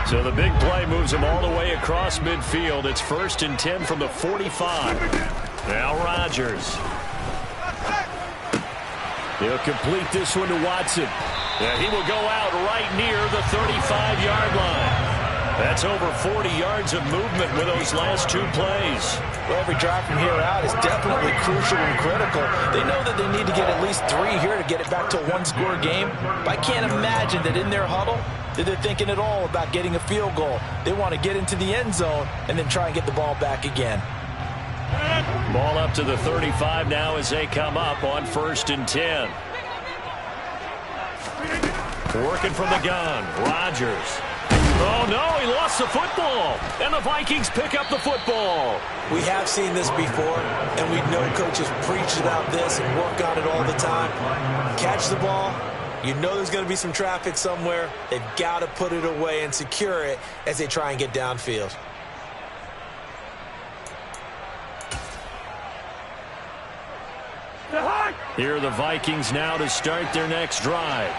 So the big play moves them all the way across midfield. It's 1st and 10 from the 45. Now Rodgers. He'll complete this one to Watson. And he will go out right near the 35-yard line. That's over 40 yards of movement with those last 2 plays. Well, every drive from here out is definitely crucial and critical. They know that they need to get at least 3 here to get it back to a 1-score game. But I can't imagine that in their huddle that they're thinking at all about getting a field goal. They want to get into the end zone and then try and get the ball back again. Ball up to the 35 now as they come up on 1st and 10. Working from the gun, Rodgers. Oh, no, he lost the football. And the Vikings pick up the football. We have seen this before, and we know coaches preach about this and work on it all the time. Catch the ball. You know there's going to be some traffic somewhere. They've got to put it away and secure it as they try and get downfield. Here are the Vikings now to start their next drive.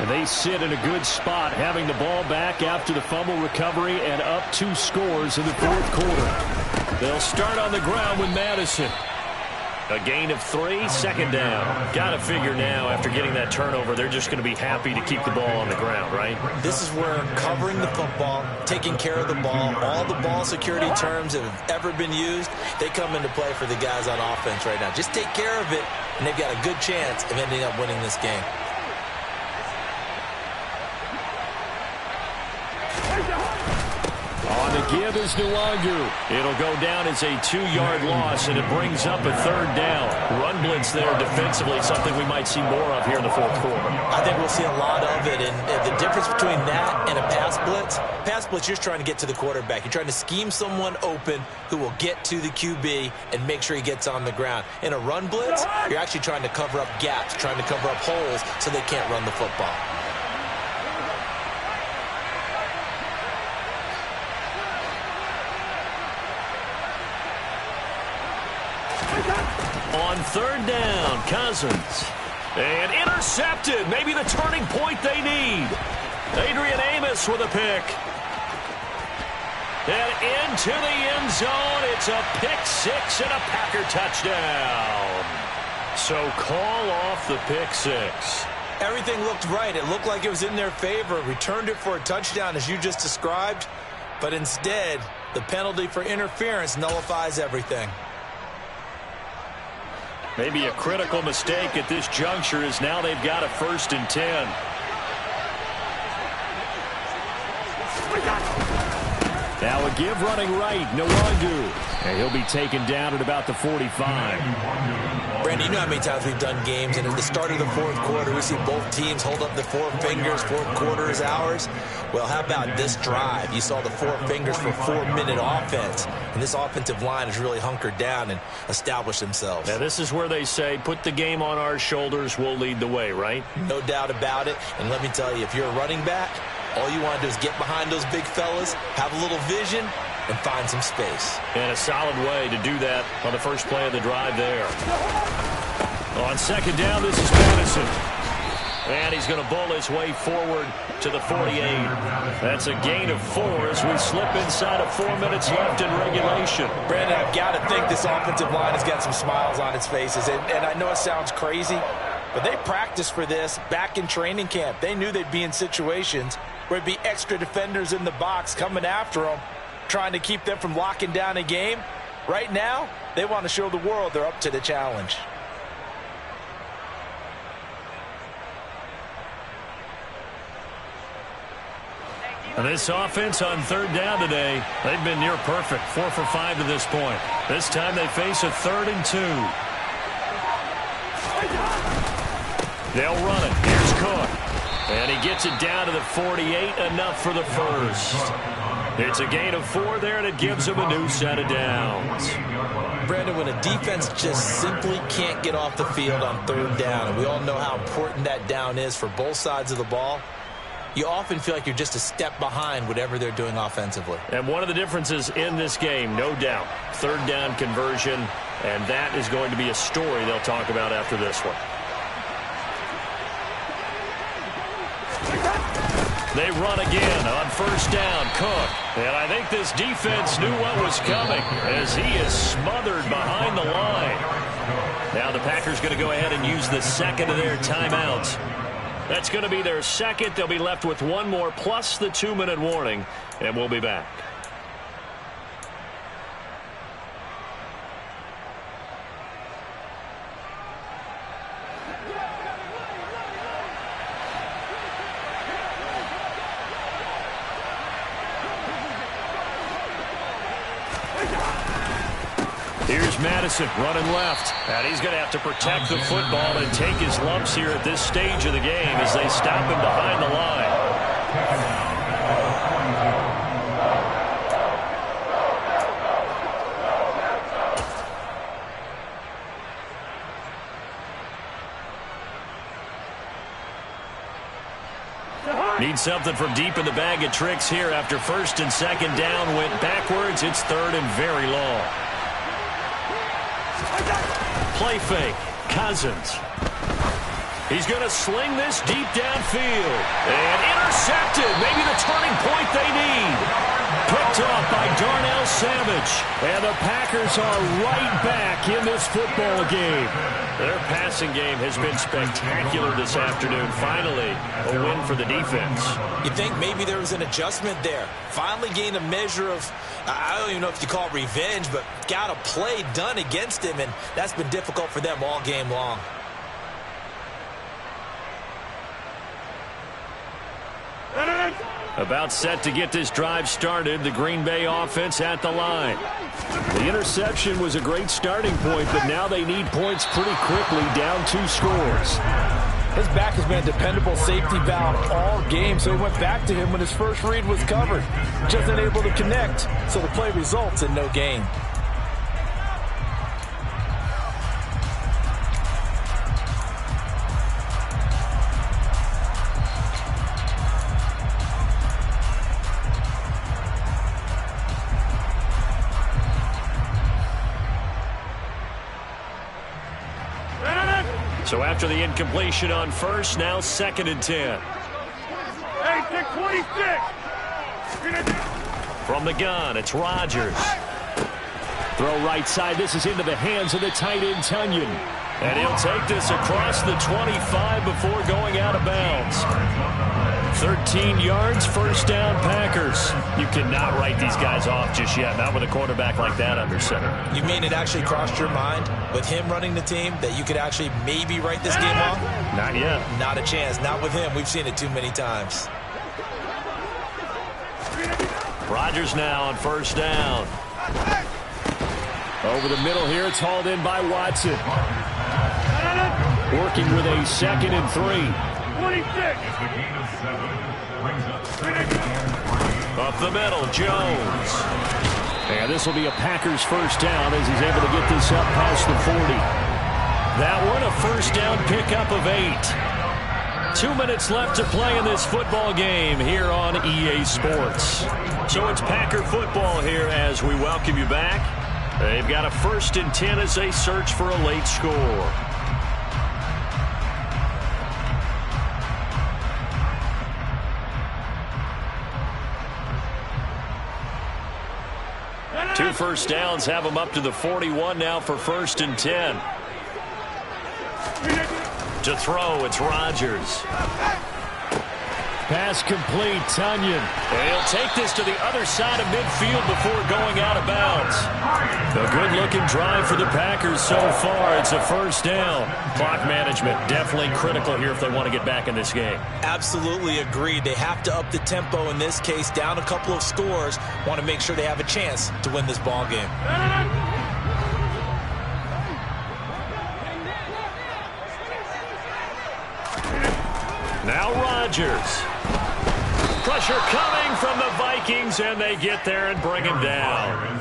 And they sit in a good spot, having the ball back after the fumble recovery and up 2 scores in the fourth quarter. They'll start on the ground with Madison. A gain of 3, second down. Got to figure now, after getting that turnover, they're just going to be happy to keep the ball on the ground, right? This is where covering the football, taking care of the ball, all the ball security terms that have ever been used, they come into play for the guys on offense right now. Just take care of it, and they've got a good chance of ending up winning this game. On the give is Nwangu. It'll go down as a 2-yard loss, and it brings up a 3rd down. Run blitz there defensively, something we might see more of here in the fourth quarter. I think we'll see a lot of it, and the difference between that and a pass blitz, you're trying to get to the quarterback. You're trying to scheme someone open who will get to the QB and make sure he gets on the ground. In a run blitz, you're actually trying to cover up gaps, trying to cover up holes so they can't run the football. On 3rd down, Cousins. And intercepted. Maybe the turning point they need. Adrian Amos with a pick. And into the end zone. It's a pick 6 and a Packer touchdown. So call off the pick 6. Everything looked right. It looked like it was in their favor. Returned it for a touchdown, as you just described. But instead, the penalty for interference nullifies everything. Maybe a critical mistake at this juncture, as now they've got a 1st and 10. Now a give running right, Nwangu. And he'll be taken down at about the 45. Brandon, you know how many times we've done games, and at the start of the fourth quarter, we see both teams hold up the 4 fingers, fourth quarter is ours. Well, how about this drive? You saw the 4 fingers for 4-minute offense, and this offensive line has really hunkered down and established themselves. Now, this is where they say, put the game on our shoulders, we'll lead the way, right? No doubt about it, and let me tell you, if you're a running back, all you want to do is get behind those big fellas, have a little vision, and find some space. And a solid way to do that on the first play of the drive there. On 2nd down, this is Madison. And he's going to bowl his way forward to the 48. That's a gain of 4 as we slip inside of 4 minutes left in regulation. Brandon, I've got to think this offensive line has got some smiles on its faces. And I know it sounds crazy, but they practiced for this back in training camp. They knew they'd be in situations where it'd be extra defenders in the box coming after them, trying to keep them from locking down a game. Right now, they want to show the world they're up to the challenge. And this offense on 3rd down today, they've been near perfect. 4 for 5 to this point. This time they face a 3rd and 2. They'll run it. Here's Cook. And he gets it down to the 48, enough for the first. It's a gain of 4 there, and it gives them a new set of downs. Brandon, when a defense just simply can't get off the field on 3rd down, and we all know how important that down is for both sides of the ball, you often feel like you're just a step behind whatever they're doing offensively. And one of the differences in this game, no doubt, 3rd down conversion, and that is going to be a story they'll talk about after this one. They run again on 1st down, Cook. And I think this defense knew what was coming as he is smothered behind the line. Now the Packers going to go ahead and use the 2nd of their timeouts. That's going to be their 2nd. They'll be left with 1 more plus the 2-minute warning, and we'll be back. Here's Madison running left. And he's going to have to protect the football and take his lumps here at this stage of the game as they stop him behind the line. Need something from deep in the bag of tricks here after 1st and 2nd down. Went backwards. It's 3rd and very long. Play fake. Cousins. He's going to sling this deep downfield. And intercepted. Maybe the turning point they need. Picked off by Darnell Savage. And the Packers are right back in this football game. Their passing game has been spectacular this afternoon. Finally, a win for the defense. You think maybe there was an adjustment there. Finally gained a measure of, I don't even know if you call it revenge, but got a play done against him, and that's been difficult for them all game long. About set to get this drive started. The Green Bay offense at the line. The interception was a great starting point, but now they need points pretty quickly, down 2 scores. His back has been a dependable safety valve all game, so he went back to him when his first read was covered. Just unable to connect, so the play results in no gain. So after the incompletion on first, now 2nd and 10. Hey, take 26. From the gun, it's Rodgers. Throw right side. This is into the hands of the tight end, Tunyon. And he'll take this across the 25 before going out of bounds. 13 yards, first down, Packers. You cannot write these guys off just yet, not with a quarterback like that under center. You mean it actually crossed your mind with him running the team that you could actually maybe write this game off? Not yet. Not a chance. Not with him. We've seen it too many times. Rodgers now on first down. Over the middle here, it's hauled in by Watson. Working with a 2nd and 3. 26. Up the middle, Jones. And this will be a Packers first down as he's able to get this up past the 40. That one, a first down pickup of 8. 2 minutes left to play in this football game here on EA Sports. So it's Packer football here as we welcome you back. They've got a 1st and 10 as they search for a late score. Two first downs have them up to the 41 now for 1st and 10. To throw, it's Rodgers. Pass complete, Tunyon. And he'll take this to the other side of midfield before going out of bounds. A good-looking drive for the Packers so far. It's a first down. Clock management definitely critical here if they want to get back in this game. Absolutely agreed. They have to up the tempo in this case, down a couple of scores. Want to make sure they have a chance to win this ball game. Now Rodgers. Pressure coming from the Vikings, and they get there and bring him down.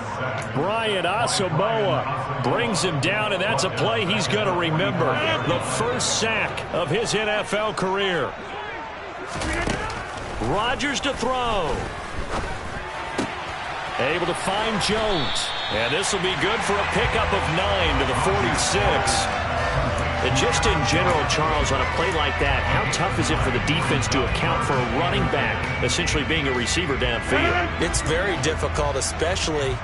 Brian Asamoah brings him down, and that's a play he's going to remember. The first sack of his NFL career. Rodgers to throw. Able to find Jones. And this will be good for a pickup of 9 to the 46. And just in general, Charles, on a play like that, how tough is it for the defense to account for a running back essentially being a receiver downfield? It's very difficult, especially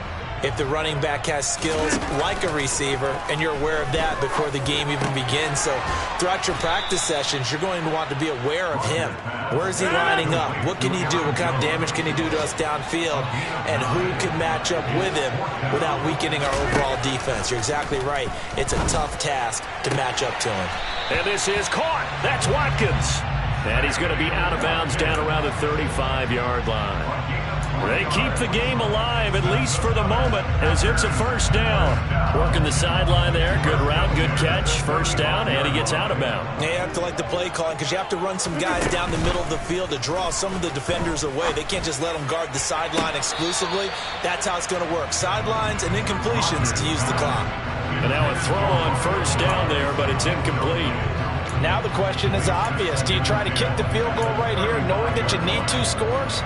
if the running back has skills like a receiver, and you're aware of that before the game even begins. So throughout your practice sessions, you're going to want to be aware of him. Where is he lining up? What can he do? What kind of damage can he do to us downfield? And who can match up with him without weakening our overall defense? You're exactly right. It's a tough task to match up to him. And this is caught. That's Watkins. And he's going to be out of bounds down around the 35-yard line. They keep the game alive, at least for the moment, as it's a first down. Working the sideline there. Good route, good catch. First down, and he gets out of bounds. You have to like the play calling because you have to run some guys down the middle of the field to draw some of the defenders away. They can't just let them guard the sideline exclusively. That's how it's going to work. Sidelines and incompletions to use the clock. And now a throw on first down there, but it's incomplete. Now the question is obvious. Do you try to kick the field goal right here knowing that you need 2 scores?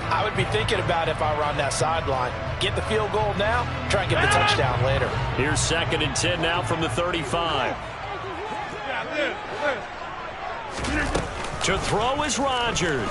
I would be thinking about it if I were on that sideline. Get the field goal now, try and get the touchdown later. Here's 2nd and 10 now from the 35. To throw is Rodgers.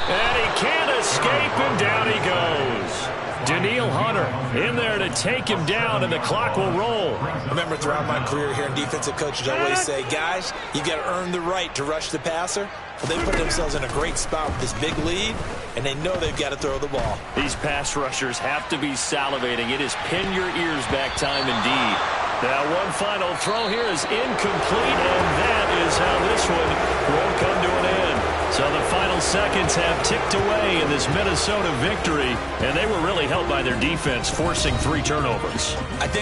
And he can't escape, and down he goes. Danielle Hunter in there to take him down, and the clock will roll. I remember throughout my career here in defensive coaches always say, guys, you got to earn the right to rush the passer. Well, they put themselves in a great spot with this big lead, and they know they've got to throw the ball. These pass rushers have to be salivating. It is pin your ears back time indeed. Now one final throw here is incomplete, and that is how this one will come to an end. So the final seconds have ticked away in this Minnesota victory, and they were really helped by their defense, forcing 3 turnovers. I think